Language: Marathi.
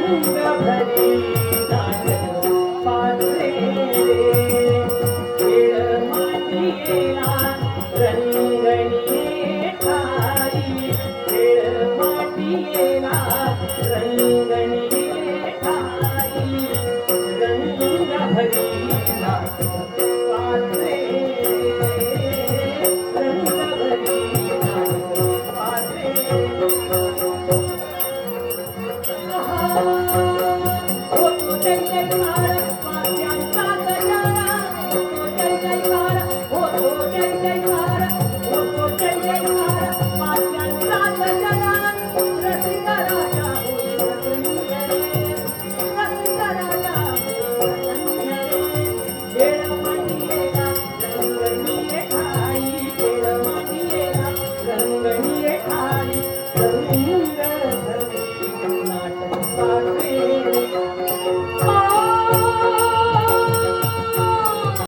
भरी नाटक पात्रे खेळ मातीला रंगणीये ठाई खेळ मातीला रंगणीये ठाई रंग भरी नाटक पात्रे रंग भरी नाटक पात्रे नाटक पात्रे